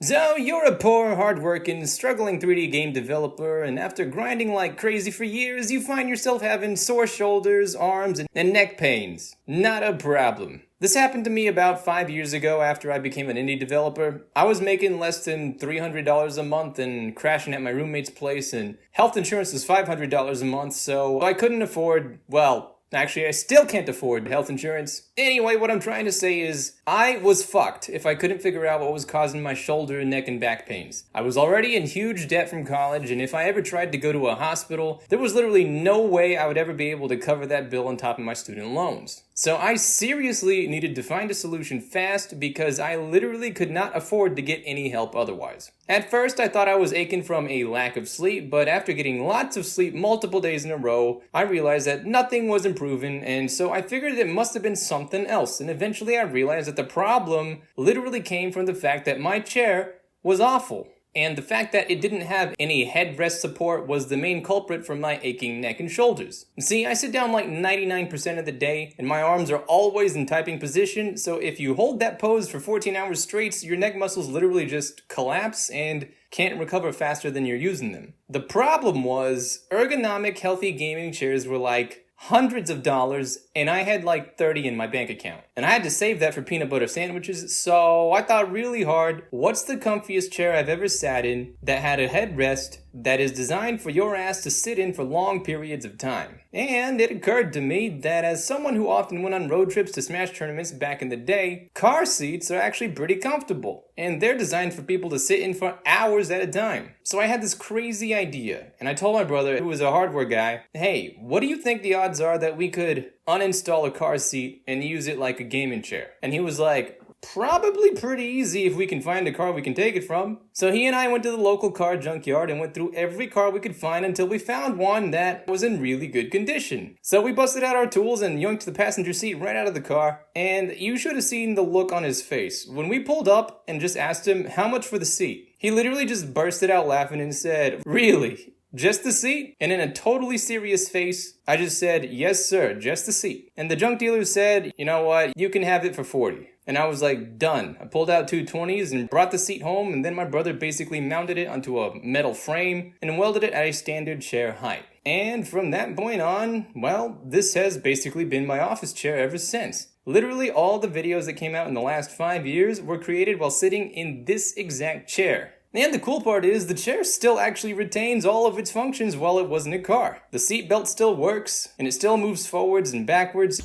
So, you're a poor, hard-working, struggling 3D game developer, and after grinding like crazy for years, you find yourself having sore shoulders, arms, and neck pains. Not a problem. This happened to me about 5 years ago after I became an indie developer. I was making less than $300 a month and crashing at my roommate's place, and health insurance was $500 a month, so I couldn't afford, actually, I still can't afford health insurance. Anyway, what I'm trying to say is, I was fucked if I couldn't figure out what was causing my shoulder, neck, and back pains. I was already in huge debt from college, and if I ever tried to go to a hospital, there was literally no way I would ever be able to cover that bill on top of my student loans. So I seriously needed to find a solution fast because I literally could not afford to get any help otherwise. At first, I thought I was aching from a lack of sleep, but after getting lots of sleep multiple days in a row, I realized that nothing was improving, and so I figured it must have been something else, and eventually I realized that the problem literally came from the fact that my chair was awful. And the fact that it didn't have any headrest support was the main culprit for my aching neck and shoulders. See, I sit down like 99% of the day, and my arms are always in typing position, so if you hold that pose for 14 hours straight, your neck muscles literally just collapse and can't recover faster than you're using them. The problem was, ergonomic healthy gaming chairs were like hundreds of dollars, and I had like 30 in my bank account. And I had to save that for peanut butter sandwiches, so I thought really hard, what's the comfiest chair I've ever sat in that had a headrest that is designed for your ass to sit in for long periods of time? And it occurred to me that as someone who often went on road trips to Smash tournaments back in the day, car seats are actually pretty comfortable, and they're designed for people to sit in for hours at a time. So I had this crazy idea, and I told my brother, who was a hardware guy, hey, what do you think the odds are that we could uninstall a car seat and use it like a gaming chair? And he was like, probably pretty easy if we can find a car we can take it from. So he and I went to the local car junkyard and went through every car we could find until we found one that was in really good condition. So we busted out our tools and yoinked the passenger seat right out of the car, and you should have seen the look on his face. When we pulled up and just asked him how much for the seat, he literally just bursted out laughing and said, "Really? Just the seat?" And in a totally serious face, I just said, "Yes, sir, just the seat." And the junk dealer said, "You know what, you can have it for 40. And I was like, done. I pulled out two 20s and brought the seat home, and then my brother basically mounted it onto a metal frame and welded it at a standard chair height. And from that point on, this has basically been my office chair ever since. Literally all the videos that came out in the last 5 years were created while sitting in this exact chair. And the cool part is, the chair still actually retains all of its functions while it was in a car. The seat belt still works, and it still moves forwards and backwards.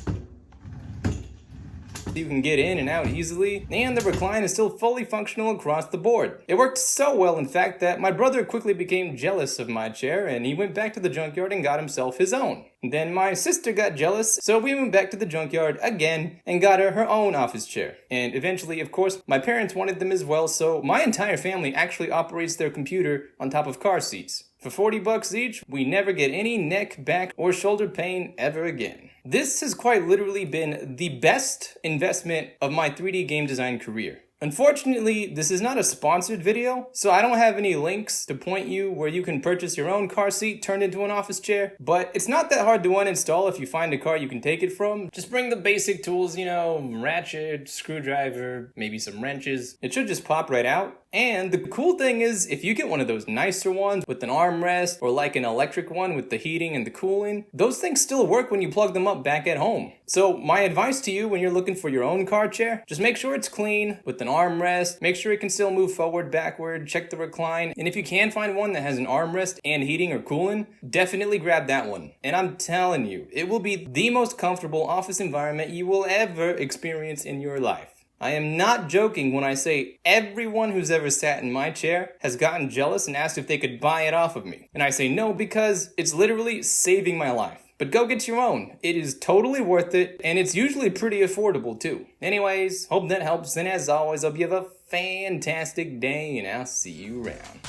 You can get in and out easily, and the recline is still fully functional across the board. It worked so well, in fact, that my brother quickly became jealous of my chair, and he went back to the junkyard and got himself his own. Then my sister got jealous, so we went back to the junkyard again and got her own office chair. And eventually, of course, my parents wanted them as well, so my entire family actually operates their computer on top of car seats. For $40 each, we never get any neck, back, or shoulder pain ever again. This has quite literally been the best investment of my 3D game design career. Unfortunately, this is not a sponsored video, so I don't have any links to point you where you can purchase your own car seat turned into an office chair, but it's not that hard to uninstall if you find a car you can take it from. Just bring the basic tools, ratchet, screwdriver, maybe some wrenches. It should just pop right out. And the cool thing is, if you get one of those nicer ones with an armrest or like an electric one with the heating and the cooling, those things still work when you plug them up back at home. So my advice to you when you're looking for your own car chair, just make sure it's clean with an armrest, make sure it can still move forward, backward, check the recline, and if you can find one that has an armrest and heating or cooling, definitely grab that one. And I'm telling you, it will be the most comfortable office environment you will ever experience in your life. I am not joking when I say everyone who's ever sat in my chair has gotten jealous and asked if they could buy it off of me. And I say no, because it's literally saving my life. But go get your own. It is totally worth it, and it's usually pretty affordable too. Anyways, hope that helps, and as always, hope you have a fantastic day, and I'll see you around.